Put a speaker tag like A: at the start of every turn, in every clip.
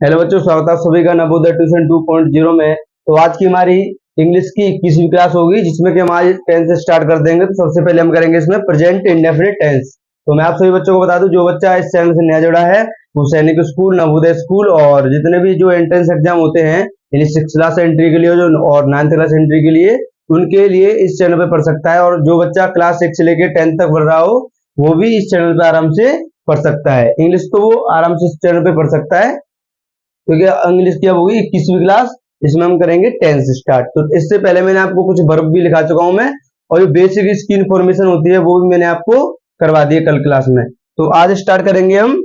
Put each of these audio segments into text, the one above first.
A: Hello बच्चों, स्वागत है आप सभी का नवोदय ट्यूशन 2.0 में। तो आज की हमारी इंग्लिश की 21वीं क्लास होगी, जिसमें कि हम आज टेंस से स्टार्ट कर देंगे। तो सबसे पहले हम करेंगे इसमें प्रेजेंट इंडेफिनिट टेंस। तो मैं आप सभी बच्चों को बता दूं, जो बच्चा इस चैनल से नया जुड़ा है वो सैनिक स्कूल, नवोदय स्कूल और जितने भी जो एंट्रेंस एग्जाम होते हैं यानी 6th क्लास एंट्री के लिए जो और 9th क्लास एंट्री के लिए, उनके लिए इस चैनल पे पढ़ सकता है। और जो बच्चा क्लास 6 से लेकर 10th तक पढ़ रहा हो वो भी इस चैनल पे आराम से पढ़ सकता है। इंग्लिश तो वो आराम से इस चैनल पे पढ़ सकता है, क्योंकि इंग्लिश की अब होगी 21वीं क्लास, जिसमें हम करेंगे टेंस स्टार्ट। तो इससे पहले मैंने आपको कुछ वर्ब भी लिखा चुका हूं मैं, और जो बेसिक इसकी इंफॉर्मेशन होती है वो भी मैंने आपको करवा दी है कल क्लास में। तो आज स्टार्ट करेंगे हम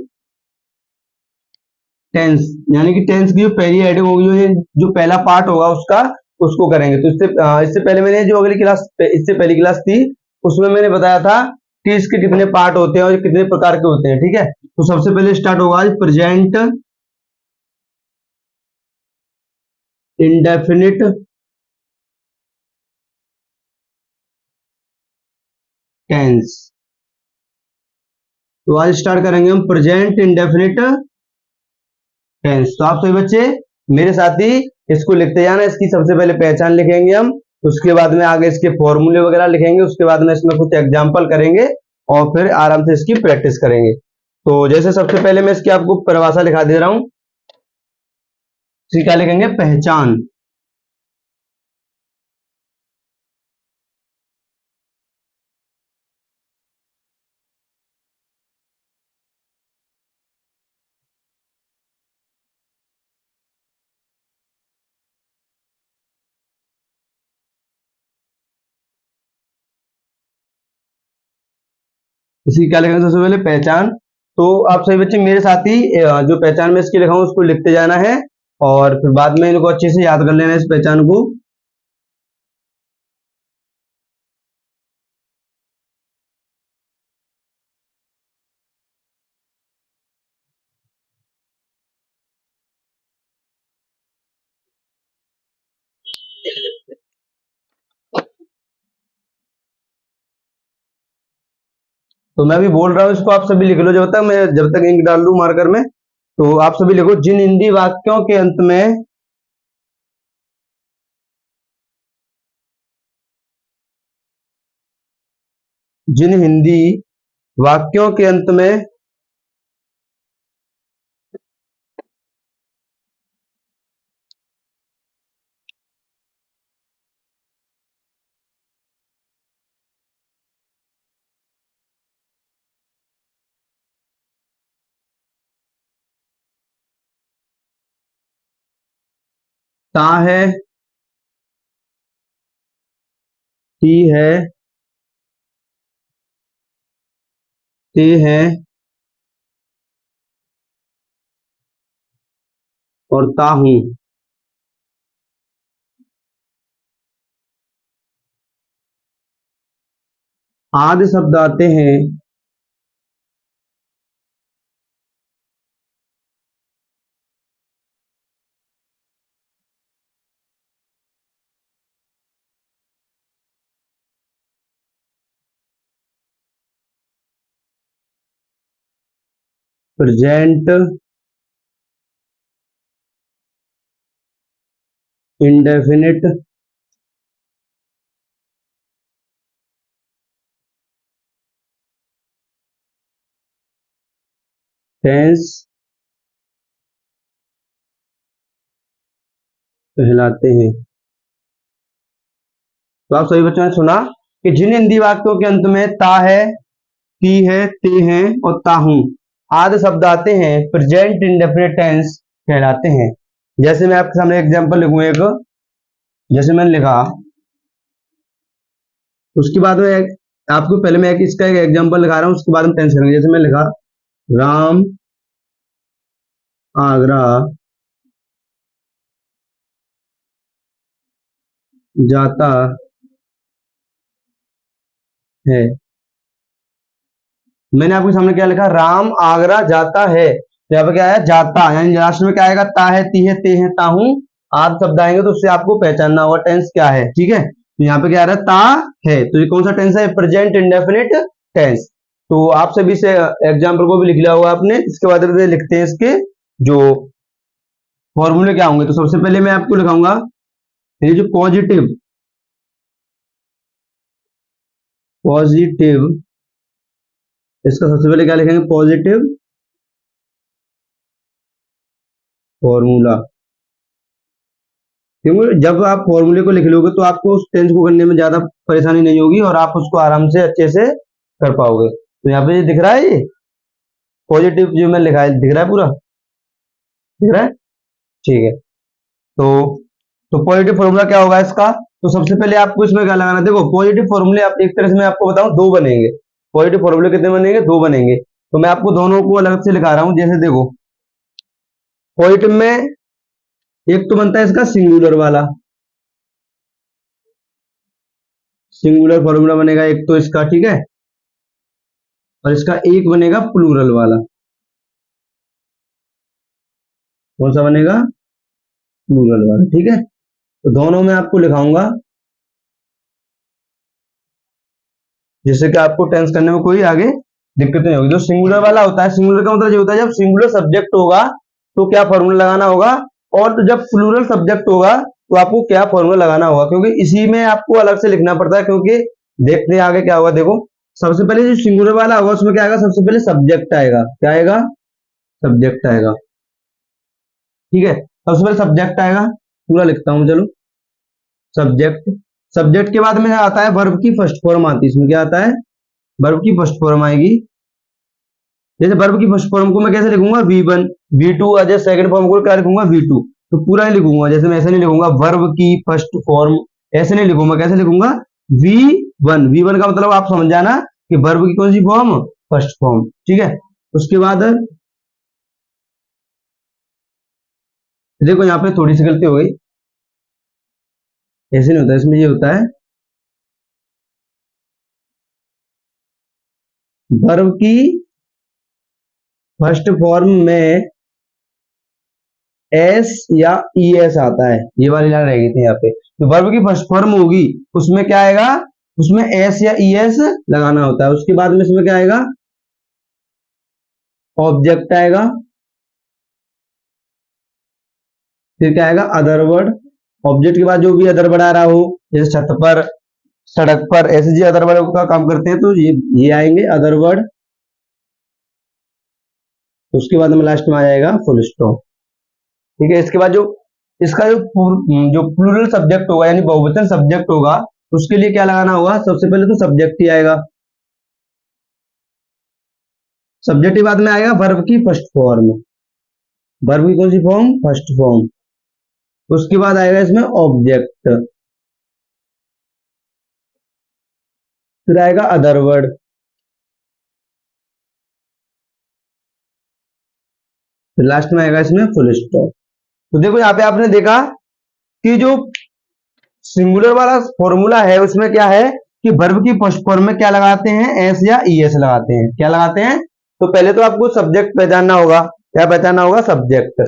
A: टेंस, यानी कि टेंस की जो पहली हेडिंग होगी, जो पहला पार्ट होगा उसका, उसको करेंगे। तो इससे पहले मैंने जो अगली क्लास, इससे पहली क्लास थी, उसमें मैंने बताया था कि इसके कितने पार्ट होते हैं और कितने प्रकार के होते हैं। ठीक है, तो सबसे पहले स्टार्ट होगा आज प्रेजेंट इंडेफिनिट टेंस। तो आज स्टार्ट करेंगे हम प्रेजेंट इंडेफिनिट टेंस। तो आप सभी बच्चे मेरे साथ ही इसको लिखते जाना। इसकी सबसे पहले पहचान लिखेंगे हम, उसके बाद में आगे इसके फॉर्मूले वगैरह लिखेंगे, उसके बाद में इसमें कुछ एग्जाम्पल करेंगे और फिर आराम से इसकी प्रैक्टिस करेंगे। तो जैसे सबसे पहले मैं इसकी आपको परिभाषा लिखा दे रहा हूं। इसकी क्या लिखेंगे? पहचान। इसकी क्या लिखेंगे? सबसे पहले पहचान। तो आप सभी बच्चे मेरे साथ ही जो पहचान में इसकी लिखा हूं उसको लिखते जाना है, और फिर बाद में इनको अच्छे से याद कर लेना है इस पहचान को। तो मैं भी बोल रहा हूँ, इसको आप सभी लिख लो जब तक इंक डाल दूं मार्कर में। तो आप सभी लिखो, जिन हिंदी वाक्यों के अंत में जिन हिंदी वाक्यों के अंत में ता है, ती है, ते हैं और ता हूं आदि शब्द आते हैं प्रेजेंट इंडेफिनिट टेंस कहलाते हैं। तो आप सभी बच्चों ने सुना कि जिन हिंदी वाक्यों के अंत में ता है, ती है, ते हैं और ता हूं आदि शब्द आते हैं, प्रेजेंट इंडेफिनिट टेंस कहलाते हैं। जैसे मैं आपके सामने एग्जांपल लिखूं एक, जैसे मैंने लिखा, उसके बाद में आपको पहले मैं इसका एक एग्जांपल लिखा रहा हूं, उसके बाद हम टेंस करेंगे। जैसे मैं लिखा, राम आगरा जाता है। मैंने आपके सामने क्या लिखा? राम आगरा जाता है। तो यहाँ पे क्या है? जाता, यानी लास्ट में क्या आएगा? ता है, ती है, ते है, ता हूं आदि शब्द आएंगे, तो उससे आपको पहचानना होगा टेंस क्या है। ठीक है, तो यहाँ पे क्या आ रहा है? ता है। तो ये कौन सा टेंस है? Present indefinite tense. तो आप सभी से एग्जाम्पल को भी लिख लिया होगा आपने। इसके बाद में लिखते हैं इसके जो फॉर्मूले क्या होंगे, तो सबसे पहले मैं आपको लिखाऊंगा ये जो पॉजिटिव पॉजिटिव इसका सबसे पहले क्या लिखेंगे, पॉजिटिव फॉर्मूला। क्योंकि जब आप फॉर्मूले को लिख लोगे तो आपको उस टेंस को करने में ज्यादा परेशानी नहीं होगी और आप उसको आराम से अच्छे से कर पाओगे। तो यहाँ पे ये दिख रहा है, ये पॉजिटिव जो मैं लिखा है दिख रहा है, पूरा दिख रहा है, ठीक है। तो पॉजिटिव फॉर्मूला क्या होगा इसका, तो सबसे पहले आपको इसमें क्या लगाना, देखो पॉजिटिव फॉर्मूले आप एक तरह से मैं आपको बताऊं दो बनेंगे। पॉजिटिव फॉर्मूले कितने बनेंगे, दो बनेंगे। तो मैं आपको दोनों को अलग से लिखा रहा हूं। जैसे देखो पॉजिटिव में एक तो बनता है इसका सिंगुलर वाला, सिंगुलर फॉर्मूला बनेगा एक तो इसका, ठीक है। और इसका एक बनेगा प्लूरल वाला। कौन सा बनेगा, प्लूरल वाला, ठीक है। तो दोनों में आपको लिखाऊंगा जिससे कि आपको टेंस करने में कोई आगे दिक्कत नहीं होगी। जो सिंगुलर वाला होता है, सिंगुलर का मतलब ये होता है जब सिंगुलर सब्जेक्ट होगा तो क्या फॉर्मूला लगाना होगा, और जब प्लूरल सब्जेक्ट होगा तो आपको क्या फॉर्मूला लगाना होगा, क्योंकि इसी में आपको अलग से लिखना पड़ता है। क्योंकि देखते हैं आगे क्या होगा। देखो सबसे पहले जो सिंगुलर वाला होगा उसमें क्या आएगा, सबसे पहले सब्जेक्ट आएगा, क्या आएगा, सब्जेक्ट आएगा, ठीक है। सबसे पहले सब्जेक्ट आएगा, पूरा लिखता हूं चलो, सब्जेक्ट। सब्जेक्ट के बाद में आता है वर्ब की फर्स्ट फॉर्म आती है, इसमें क्या आता है, वर्ब की फर्स्ट फॉर्म आएगी। जैसे वर्ब की फर्स्ट फॉर्म को मैं कैसे लिखूंगा, V1 V2, जैसे सेकंड फॉर्म को क्या लिखूंगा, V2। तो पूरा ही लिखूंगा, जैसे मैं ऐसे नहीं लिखूंगा वर्ब की फर्स्ट फॉर्म, ऐसे नहीं लिखूंगा, कैसे लिखूंगा, V1। V1 का मतलब आप समझ जाना कि वर्ब की कौन सी फॉर्म, फर्स्ट फॉर्म, ठीक है। उसके बाद देखो यहाँ पे थोड़ी सी गलती हो गई, ऐसे नहीं होता, इसमें ये होता है वर्ब की फर्स्ट फॉर्म में एस या ई एस आता है, ये वाली लाइन रह गई थी यहाँ पे। तो वर्ब की फर्स्ट फॉर्म होगी उसमें क्या आएगा, उसमें एस या ई एस लगाना होता है। उसके बाद में इसमें क्या आएगा, ऑब्जेक्ट आएगा, फिर क्या आएगा, अदर वर्ड। ऑब्जेक्ट के बाद जो भी अदर वर्ड आ रहा हो, जैसे छत पर, सड़क पर, ऐसे जी अदर वर्ड का काम करते हैं तो ये आएंगे अदर वर्ड। उसके बाद में लास्ट में आ जाएगा फुल स्टॉप, ठीक है। इसके बाद जो इसका जो प्लूरल सब्जेक्ट होगा यानी बहुवचन सब्जेक्ट होगा उसके लिए क्या लगाना होगा, सबसे पहले तो सब्जेक्ट ही आएगा, सब्जेक्ट के बाद में आएगा वर्ब की फर्स्ट फॉर्म, वर्ब की कौन सी फॉर्म, फर्स्ट फॉर्म। उसके बाद आएगा इसमें ऑब्जेक्ट, फिर आएगा अदर वर्ड, फिर लास्ट में आएगा इसमें फुल स्टॉप। तो देखो यहाँ पे आपने देखा कि जो सिंगुलर वाला फॉर्मूला है उसमें क्या है कि वर्ब की फर्स्ट फॉर्म में क्या लगाते हैं, एस या ई एस लगाते हैं, क्या लगाते हैं। तो पहले तो आपको सब्जेक्ट पहचानना होगा, क्या पहचानना होगा, सब्जेक्ट।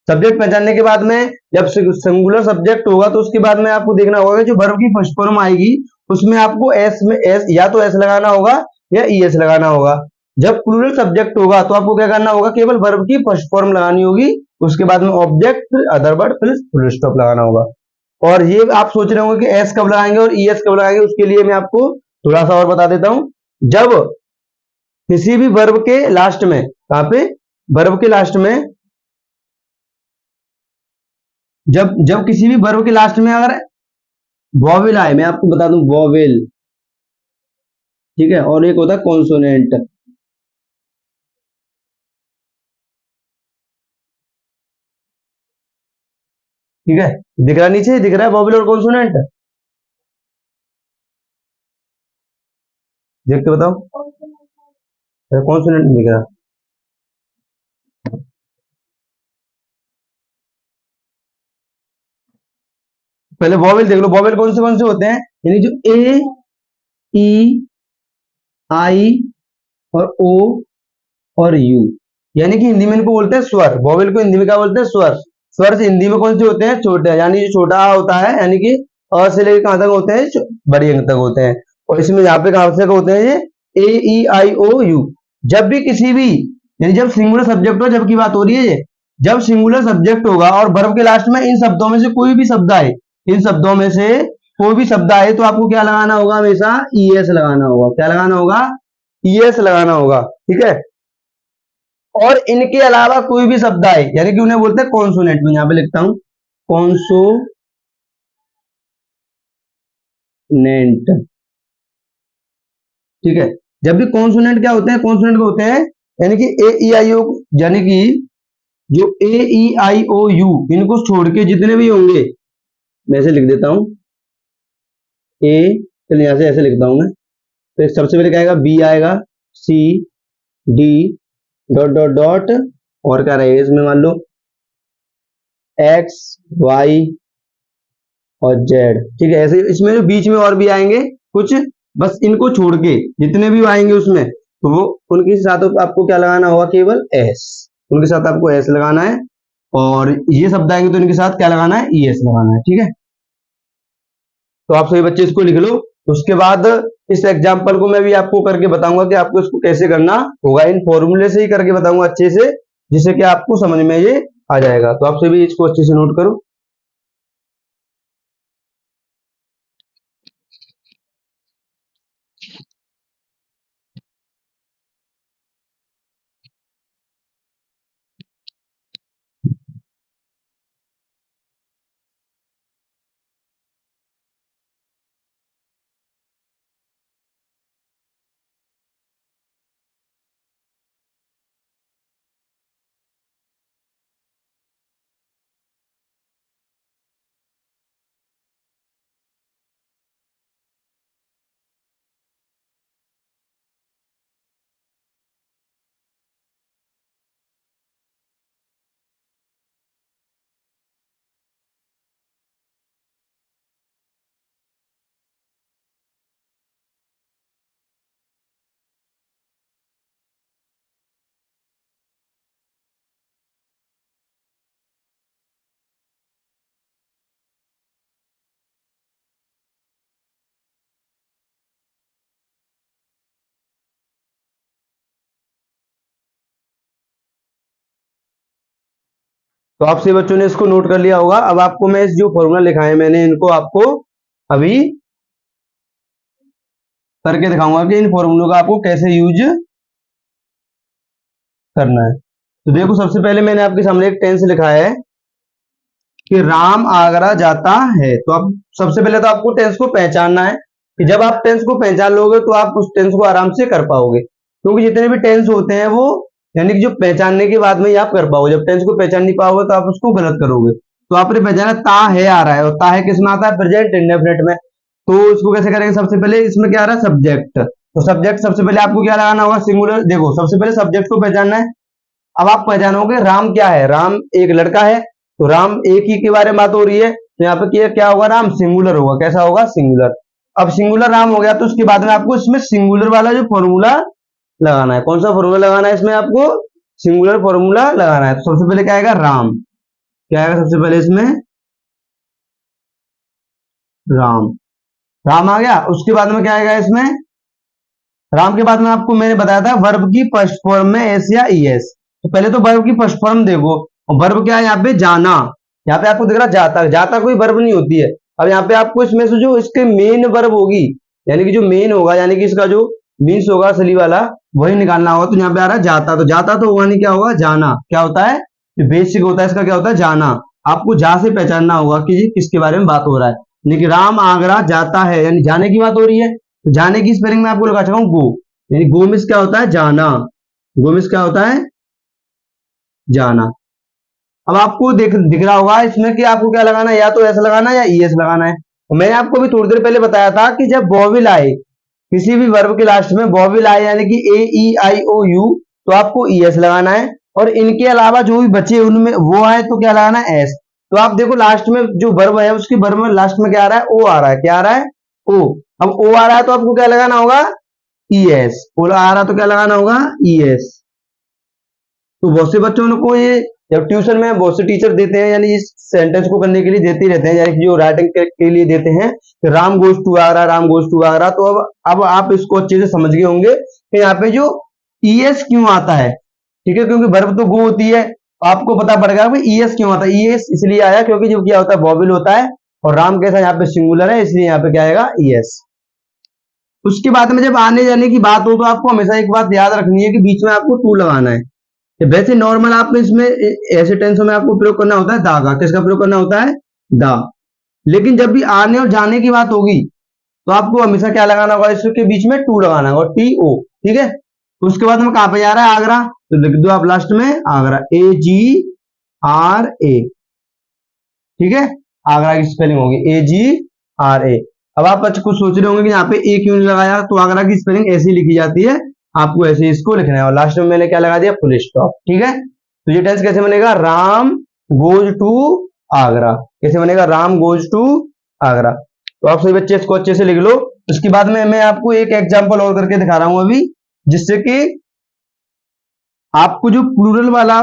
A: सब्जेक्ट पहचानने के बाद में जब सिंगुलर सब्जेक्ट होगा तो उसके बाद में आपको देखना होगा जो वर्ब की फर्स्ट फॉर्म आएगी उसमें आपको एस में एस या तो एस लगाना होगा या ई एस लगाना होगा। जब प्लूरल सब्जेक्ट होगा तो आपको क्या करना होगा, केवल वर्ब की फर्स्ट फॉर्म लगानी होगी, उसके बाद में ऑब्जेक्ट, फिर अदर वर्ड, फिर फुल स्टॉप लगाना होगा। और ये आप सोच रहे होंगे कि एस कब लगाएंगे और ई एस कब लगाएंगे, उसके लिए मैं आपको थोड़ा सा और बता देता हूं। जब किसी भी वर्ब के लास्ट में, कहां पे, वर्ब के लास्ट में, जब जब किसी भी वर्ब के लास्ट में अगर वॉवेल आए, मैं आपको बता दूं वॉवेल, ठीक है, और एक होता है कॉन्सोनेंट, ठीक है। दिख रहा नीचे, दिख रहा है वॉवेल और कॉन्सोनेंट, देख के बताओ, कॉन्सोनेंट दिख रहा, पहले वॉवेल देख लो, वॉवेल कौन से होते हैं, यानी जो ए, ई, आई और ओ और यू, यानी कि हिंदी में इनको बोलते हैं स्वर। वॉवेल को हिंदी में क्या बोलते हैं, स्वर। स्वर से हिंदी में कौन से होते हैं, छोटे, यानी जो छोटा आ होता है, यानी कि अ से लेकर कहां तक होते हैं, बड़ी अंक तक होते हैं। और इसमें यहाँ पे कहां तक होते हैं, ये ए ई आई ओ यू। जब भी किसी भी, यानी जब सिंगुलर सब्जेक्ट हो, जब की बात हो रही है ये, जब सिंगुलर सब्जेक्ट होगा और वर्ब के लास्ट में इन शब्दों में से कोई भी शब्द आए, इन शब्दों में से कोई भी शब्द आए तो आपको क्या लगाना होगा, हमेशा ईएस लगाना होगा। क्या लगाना होगा, ईएस लगाना होगा, ठीक है। और इनके अलावा कोई भी शब्द आए, यानी कि उन्हें बोलते हैं कॉन्सोनेंट। में यहां पे लिखता हूं कॉन्सोनेंट, ठीक है। जब भी कॉन्सोनेंट क्या होते हैं, कॉन्सोनेंट होते हैं यानी कि ए ई आई ओ, यानी कि जो ए ई आई ओ यू, इनको छोड़ के जितने भी होंगे, मैं ऐसे लिख देता हूं ए, चलिए यहां से ऐसे लिखता हूं मैं। तो सबसे पहले क्या आएगा, बी आएगा, सी, डी, डॉट डॉट डॉट, और क्या रहेगा इसमें, मान लो एक्स, वाई और जेड, ठीक है। ऐसे इसमें जो बीच में और भी आएंगे कुछ, बस इनको छोड़ के जितने भी आएंगे उसमें, तो वो उनके साथ आपको क्या लगाना होगा, केवल एस, उनके साथ आपको एस लगाना है। और ये शब्द आएंगे तो इनके साथ क्या लगाना है, ई एस लगाना है, ठीक है। तो आप सभी बच्चे इसको लिख लो। उसके बाद इस एग्जाम्पल को मैं भी आपको करके बताऊंगा कि आपको इसको कैसे करना होगा। इन फॉर्मूले से ही करके बताऊंगा अच्छे से, जिससे कि आपको समझ में ये आ जाएगा। तो आप सभी इसको अच्छे से नोट करो। तो आप सभी बच्चों ने इसको नोट कर लिया होगा। अब आपको मैं इस जो फॉर्मूला लिखा है मैंने, इनको आपको अभी करके दिखाऊंगा कि इन फॉर्मूलों का आपको कैसे यूज करना है। तो देखो, सबसे पहले मैंने आपके सामने एक टेंस लिखा है कि राम आगरा जाता है। तो अब सबसे पहले तो आपको टेंस को पहचानना है, कि जब आप टेंस को पहचान लोगे तो आप उस टेंस को आराम से कर पाओगे। क्योंकि जितने भी टेंस होते हैं वो, यानी कि जो पहचानने के बाद में ही आप कर पाओगे। जब टेंस को पहचान नहीं पाओगे तो आप उसको गलत करोगे। तो आपने पहचाना ता है आ रहा है, और ता है किस में आता है, प्रेजेंट इंडेफिनिट में। तो इसको कैसे करेंगे, सबसे पहले इसमें क्या आ रहा है, सब्जेक्ट। तो सब्जेक्ट सबसे पहले आपको क्या लगाना होगा, सिंगुलर। देखो, सबसे पहले सब्जेक्ट को पहचानना है। अब आप पहचानोगे राम क्या है, राम एक लड़का है। तो राम एक ही के बारे में बात हो रही है, तो यहाँ पे क्या होगा, राम सिंगुलर होगा। कैसा होगा, सिंगुलर। अब सिंगुलर राम हो गया, तो उसके बाद में आपको इसमें सिंगुलर वाला जो फॉर्मूला लगाना है। कौन सा फॉर्मूला लगाना है इसमें, आपको सिंगुलर फॉर्मूला लगाना है। तो सबसे पहले क्या आएगा, राम। क्या आएगा सबसे पहले इसमें, राम। राम आ गया। उसके बाद में क्या आएगा इसमें, राम के बाद में आपको मैंने बताया था वर्ब की फर्स्ट फॉर्म में एस या ई एस। तो पहले तो वर्ब की फर्स्ट फॉर्म देखो, और वर्ब क्या है यहाँ पे, जाना। यहाँ पे आपको दिख रहा जाता, जाता कोई वर्ब नहीं होती है। अब यहाँ पे आपको इसमें से जो इसके मेन वर्ब होगी, यानी कि जो मेन होगा, यानी कि इसका जो मीन्स होगा असली वाला, वही निकालना होगा। तो यहाँ पे आ रहा है जाता, तो जाता तो होगा नहीं, क्या होगा, जाना। क्या होता है, जो बेसिक होता है इसका, क्या होता है, जाना। आपको जा से पहचानना होगा कि किसके बारे में बात हो रहा है। लेकिन राम आगरा जाता है, यानी जाने की बात हो रही है। तो जाने की स्पेलिंग में आपको लगा चुका हूं, गो। यानी गो मिस क्या होता है, जाना। गो मिस क्या होता है, जाना। अब आपको दिख रहा होगा इसमें कि आपको क्या लगाना है, या तो एस लगाना है या ई एस लगाना है। और मैंने आपको भी थोड़ी देर पहले बताया था कि जब वॉवेल आए, किसी भी वर्ब के लास्ट में वॉवेल आए, यानी कि ए ई आई ओ यू, तो आपको ई एस लगाना है। और इनके अलावा जो भी बचे उनमें वो आए तो क्या लगाना है, एस। तो आप देखो लास्ट में जो वर्ब है, उसके वर्ब में लास्ट में क्या आ रहा है, ओ आ रहा है। क्या आ रहा है, ओ। अब ओ आ रहा है तो आपको क्या लगाना होगा, ई एस। ओ आ रहा तो क्या लगाना होगा, ई एस। तो बहुत से बच्चों को ये, जब ट्यूशन में बहुत से टीचर देते हैं, यानी इस सेंटेंस को करने के लिए देते ही रहते हैं, यानी जो राइटिंग के लिए देते हैं कि Ram goes to Agra, Ram goes to Agra. तो अब आप इसको अच्छे से समझ गए होंगे कि यहाँ पे जो ईएस क्यों आता है, ठीक है। क्योंकि वर्ब तो गो होती है, आपको पता पड़ेगा कि ईएस क्यों आता है। ईएस इसलिए आया क्योंकि जो क्या होता है वॉवेल होता है, और राम कैसा यहाँ पे सिंगुलर है, इसलिए यहाँ पे क्या आएगा ईएस। उसके बाद में जब आने जाने की बात हो तो आपको हमेशा एक बात याद रखनी है कि बीच में आपको टू लगाना है। वैसे नॉर्मल आप इसमें ऐसे टेंसों में आपको प्रयोग करना होता है दा का। किसका प्रयोग करना होता है? दा। लेकिन जब भी आने और जाने की बात होगी तो आपको हमेशा क्या लगाना होगा? इसके बीच में टू लगाना होगा, टी ओ। ठीक है। उसके बाद में कहां पे जा रहा है? आगरा। तो लिख दो आप लास्ट में आगरा, AGRA। ठीक है, आगरा की स्पेलिंग होगी AGRA। अब आप कुछ सोच रहे होंगे कि यहाँ पे ए क्यों नहीं लगाया, तो आगरा की स्पेलिंग ऐसी लिखी जाती है, आपको ऐसे इसको लिखना है, और लास्ट में मैंने क्या लगा दिया? Full stop. ठीक है। तो ये टेंस कैसे बनेगा? Ram goes to Agra. कैसे बनेगा? Ram goes to Agra. तो आप सभी बच्चे इसको अच्छे से लिख लो। उसके बाद में मैं आपको एक एग्जांपल और करके दिखा रहा हूं अभी, जिससे कि आपको जो प्लूरल वाला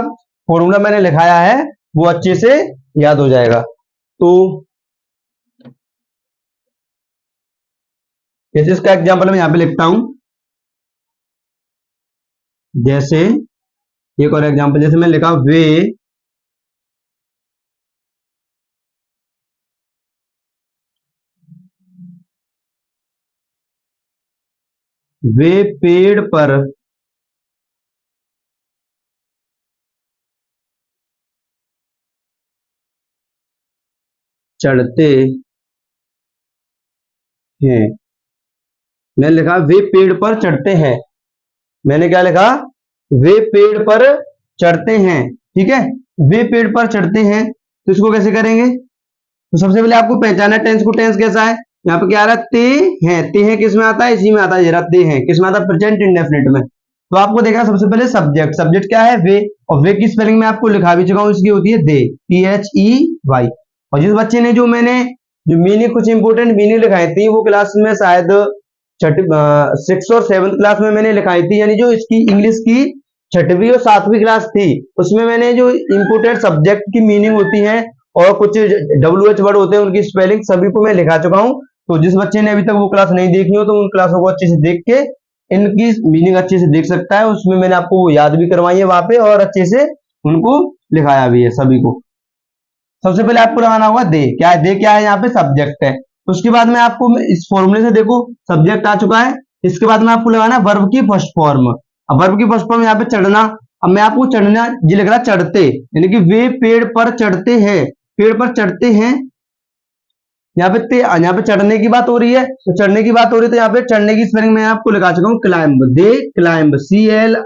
A: फॉर्मूला मैंने लिखाया है वो अच्छे से याद हो जाएगा। तो जैसे इसका एग्जांपल मैं यहां पे लिखता हूं, जैसे एक और एग्जांपल, जैसे मैं लिखा वे पेड़ पर चढ़ते हैं। मैंने लिखा वे पेड़ पर चढ़ते हैं। मैंने क्या लिखा? वे पेड़ पर चढ़ते हैं। ठीक है, वे पेड़ पर चढ़ते हैं। तो इसको कैसे करेंगे? तो सबसे पहले आपको पहचाना है टेंस को। टेंस कैसा है? यहाँ पे क्या आ रहा है? ते हैं। ते हैं किस में आता है? इसी में आता है, जरा ते हैं किस में आता है? प्रेजेंट इंडेफिनिट में। तो आपको देखा सबसे पहले सब्जेक्ट। सब्जेक्ट क्या है? वे। और वे की स्पेलिंग में आपको लिखा भी चुका हूं, इसकी होती है दे, THEY। और जिस बच्चे ने जो मैंने जो मीनिंग, कुछ इंपोर्टेंट मीनिंग लिखाई थी, वो क्लास में शायद सिक्स और सेवंथ क्लास में मैंने लिखाई थी, यानी जो इसकी इंग्लिश की छठवीं और सातवीं क्लास थी, उसमें मैंने जो इंपोर्टेंट सब्जेक्ट की मीनिंग होती है और कुछ WH वर्ड होते हैं उनकी स्पेलिंग सभी को मैं लिखा चुका हूं। तो जिस बच्चे ने अभी तक वो क्लास नहीं देखी हो तो उन क्लासों को अच्छे से देख के इनकी मीनिंग अच्छे से देख सकता है। उसमें मैंने आपको वो याद भी करवाई है वहां पे, और अच्छे से उनको लिखाया भी है सभी को। सबसे पहले आपको लगाना होगा दे। क्या है? दे क्या है? यहाँ पे सब्जेक्ट है। उसके बाद में आपको इस फॉर्मूले से देखो सब्जेक्ट आ चुका है। इसके बाद में आपको लगाना है वर्ब की फर्स्ट फॉर्म। अब वर्ब की फर्स्ट फॉर्म यहाँ पे चढ़ना। अब मैं आपको चढ़ना ये लिख रहा चढ़ते, यानी कि वे पेड़ पर चढ़ते हैं। पेड़ पर चढ़ते हैं। यहाँ पे चढ़ने की बात हो रही है, तो चढ़ने की बात हो रही है तो यहाँ पे चढ़ने की स्पेलिंग मैं आपको लिखा चुका हूँ क्लाइंब। दे क्लाइंब, CLIMB।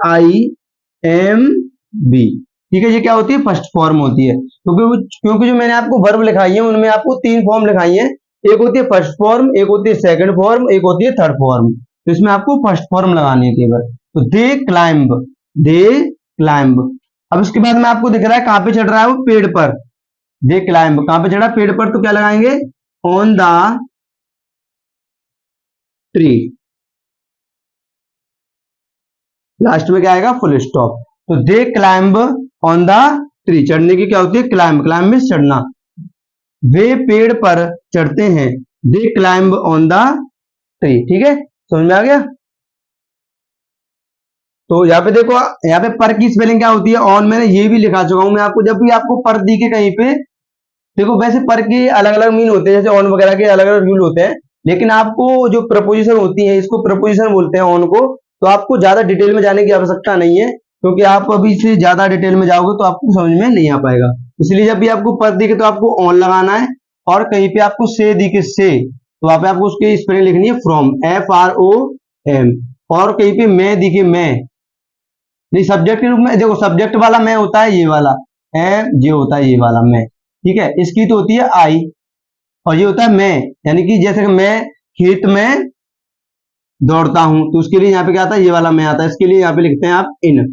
A: ठीक है, ये क्या होती है? फर्स्ट फॉर्म होती है। क्योंकि जो मैंने आपको वर्ब लिखाई है उनमें आपको तीन फॉर्म लिखाई है। एक होती है फर्स्ट फॉर्म, एक होती है सेकंड फॉर्म, एक होती है थर्ड फॉर्म। तो इसमें आपको फर्स्ट फॉर्म लगानी है केवल। तो दे क्लाइंब, दे क्लाइंब। अब उसके बाद में आपको दिख रहा है कहां पे चढ़ रहा है? वो पेड़ पर। दे क्लाइंब कहां पे चढ़ा? पेड़ पर। तो क्या लगाएंगे? On the tree. लास्ट में क्या आएगा? Full stop. तो they climb on the tree. चढ़ने की क्या होती है? क्लाइंब। क्लाइंब में चढ़ना। वे पेड़ पर चढ़ते हैं। दे क्लाइंब ऑन द ट्री। ठीक है, समझ में आ गया? तो यहाँ पे देखो, यहाँ पे पर की स्पेलिंग क्या होती है? ऑन मैंने ये भी लिखा चुका हूं मैं आपको। जब भी आपको पर दिखे कहीं पे, देखो वैसे पर के अलग अलग मीन होते हैं, जैसे ऑन वगैरह के अलग अलग रूल होते हैं, लेकिन आपको जो प्रपोजिशन होती है, इसको प्रपोजिशन बोलते हैं ऑन को। तो आपको ज्यादा डिटेल में जाने की आवश्यकता नहीं है, क्योंकि आप अभी से ज्यादा डिटेल में जाओगे तो आपको समझ में नहीं आ पाएगा। इसलिए जब भी आपको पर दिखे तो आपको ऑन लगाना है, और कहीं पे आपको से दिखे से, तो वहां पे आपको उसकी स्पेलिंग लिखनी है फ्रॉम, FROM। और कहीं पे मैं दिखे मैं, नहीं सब्जेक्ट के रूप में देखो, सब्जेक्ट वाला मैं होता है ये वाला, ये होता है ये वाला मैं। ठीक है, इसकी तो होती है आई, और ये होता है मैं, यानी कि जैसे कि मैं खेत में दौड़ता हूं, तो उसके लिए यहाँ पे क्या आता है? ये वाला मैं आता है। इसके लिए यहाँ पे लिखते हैं आप इन।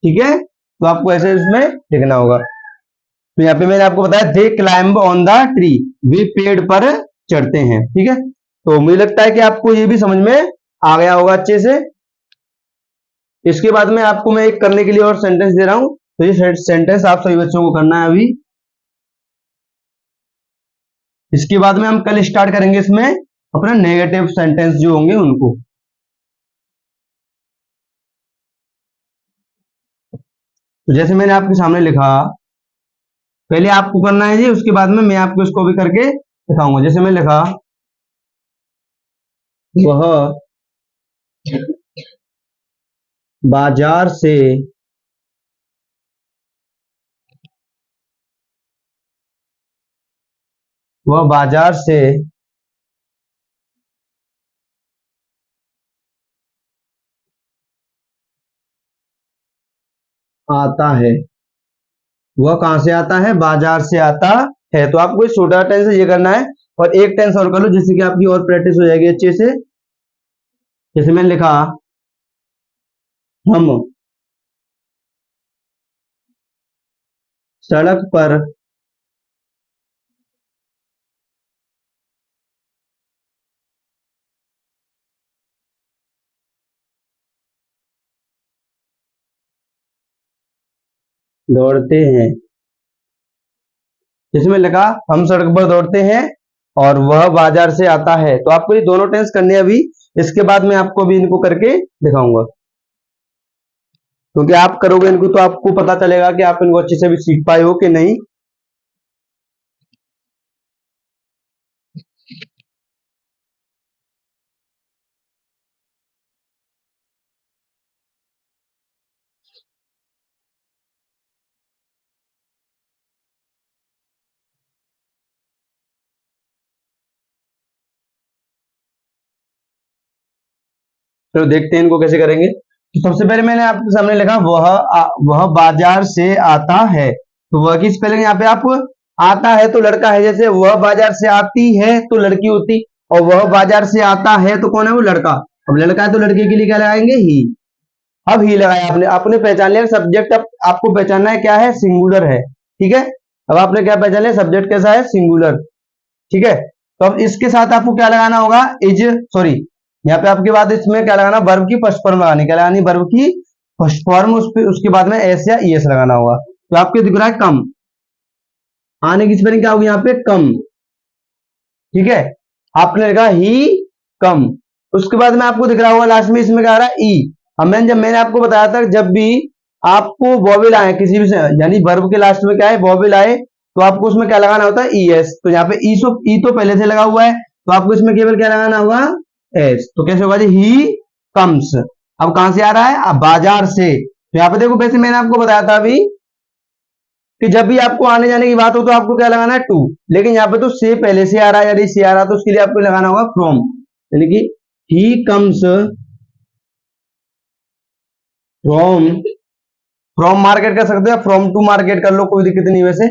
A: ठीक है, तो आपको ऐसे इसमें लिखना होगा। तो यहाँ पे मैंने आपको बताया they climb on the tree, वे पेड़ पर चढ़ते हैं। ठीक है, तो मुझे लगता है कि आपको ये भी समझ में आ गया होगा अच्छे से। इसके बाद में आपको मैं एक करने के लिए और सेंटेंस दे रहा हूं, तो ये सेंटेंस आप सभी बच्चों को करना है अभी। इसके बाद में हम कल स्टार्ट करेंगे इसमें अपने नेगेटिव सेंटेंस जो होंगे उनको। तो जैसे मैंने आपके सामने लिखा, पहले आपको करना है जी, उसके बाद में मैं आपको इसको भी करके दिखाऊंगा। जैसे मैं लिखा, वह बाजार से वह बाजार से आता है। वह कहां से आता है? बाजार से आता है। तो आपको इस छोटा टेंस ये करना है और एक टेंस और कर लो, जिससे कि आपकी और प्रैक्टिस हो जाएगी अच्छे से। जैसे मैंने लिखा, हम सड़क पर दौड़ते हैं। जिसमें लिखा, हम सड़क पर दौड़ते हैं और वह बाजार से आता है। तो आपको ये दोनों टेंस करने हैं अभी। इसके बाद मैं आपको भी इनको करके दिखाऊंगा, क्योंकि आप करोगे इनको तो आपको पता चलेगा कि आप इनको अच्छे से भी सीख पाए हो कि नहीं। तो देखते हैं इनको कैसे करेंगे। तो सबसे पहले मैंने आपके सामने लिखा, वह बाजार से आता है। तो वह की स्पेलिंग यहाँ पे आप, आता है तो लड़का है, जैसे वह बाजार से आती है तो लड़की होती, और वह बाजार से आता है तो कौन है? वो लड़का। अब लड़का है तो लड़के के लिए क्या लगाएंगे? ही। अब ही लगाया आपने, आपने पहचान लिया सब्जेक्ट। अब आपको पहचानना है क्या है? सिंगुलर है। ठीक है, अब आपने क्या पहचान लिया? सब्जेक्ट कैसा है? सिंगुलर। ठीक है, तो अब इसके साथ आपको क्या लगाना होगा? इज, सॉरी, यहाँ पे आपके बाद इसमें क्या लगाना? वर्ब की फर्स्ट फॉर्म लगानी। क्या लगानी? वर्ब की फर्स्ट फॉर्म। उसके बाद में एस या ईएस लगाना होगा। तो आपके दिख रहा है कम, आने की स्पेलिंग क्या होगी यहाँ पे? कम। ठीक है, आपने लिखा ही कम। उसके बाद में आपको दिख रहा होगा लास्ट में इसमें क्या आ रहा है? ई। अब मैंने आपको बताया था, जब भी आपको वॉवेल आए किसी भी से, यानी वर्ब के लास्ट में क्या है? वॉवेल आए, तो आपको उसमें क्या लगाना होता है? E S. तो यहाँ पे ई तो पहले से लगा हुआ है, तो आपको इसमें केवल क्या लगाना होगा? एस। तो कैसे होगा जी? He comes. अब कहां से आ रहा है? अब बाजार से। तो यहाँ पे देखो, वैसे मैंने आपको बताया था अभी कि जब भी आपको आने जाने की बात हो तो आपको क्या लगाना है? टू। लेकिन यहाँ पे तो से पहले से आ रहा है, यदि से आ रहा है तो उसके लिए आपको लगाना होगा फ्रॉम, यानी कि ही कम्स फ्रॉम। फ्रॉम मार्केट कर सकते हो, फ्रॉम टू मार्केट कर लो, कोई दिक्कत नहीं वैसे।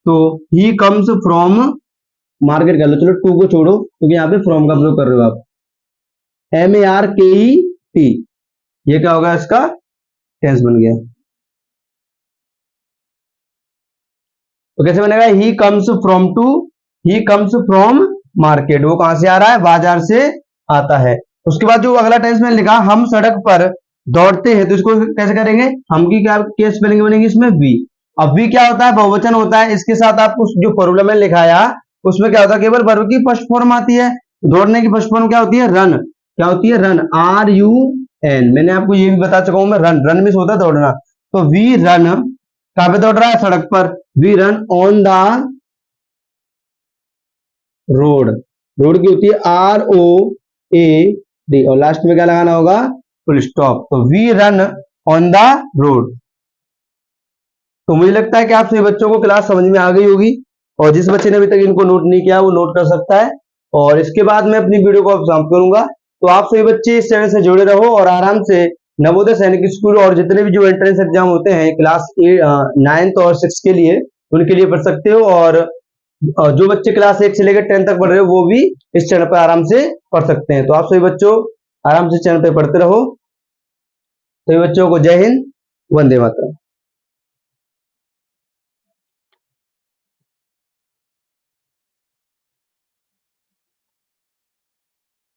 A: तो ही कम्स फ्रॉम मार्केट कर लो। चलो टू को छोड़ो, क्योंकि यहाँ पे फ्रॉम का प्रयोग कर रहे हो आप। MARKET, ये क्या होगा? इसका टेंस बन गया। तो कैसे बनेगा? He comes from to, he comes from market. वो कहां से आ रहा है? बाजार से आता है। उसके बाद जो अगला टेंस मैंने लिखा, हम सड़क पर दौड़ते हैं, तो इसको कैसे करेंगे? हम की क्या स्पेलिंग बनेगी इसमें? वी। अब वी क्या होता है? बहुवचन होता है। इसके साथ आपको जो फॉर्मूला मैंने लिखाया उसमें क्या होता है? केवल वर्ब की फर्स्ट फॉर्म आती है। दौड़ने की फर्स्ट फॉर्म क्या होती है? रन। क्या होती है? Run, RUN। मैंने आपको ये भी बता चुका हूं मैं, रन। रन मीन्स होता है दौड़ना। तो वी रन, कहां पे दौड़ रहा है? सड़क पर। We run on the road. Road की होती है ROAD, और लास्ट में क्या लगाना होगा? Full stop. तो we run on the road. तो मुझे लगता है कि आप सभी बच्चों को क्लास समझ में आ गई होगी, और जिस बच्चे ने अभी तक इनको नोट नहीं किया वो नोट कर सकता है। और इसके बाद मैं अपनी वीडियो को अब समाप्त करूंगा। तो आप सभी बच्चे इस चैनल से जुड़े रहो और आराम से नवोदय सैनिक स्कूल और जितने भी जो एंट्रेंस एग्जाम होते हैं क्लास 9th और 6 के लिए, उनके लिए पढ़ सकते हो। और जो बच्चे क्लास 1 से लेकर 10 तक पढ़ रहे हो वो भी इस चैनल पर आराम से पढ़ सकते हैं। तो आप सभी बच्चों आराम से चैनल पर पढ़ते रहो। सभी बच्चों को जय हिंद, वंदे मातरम।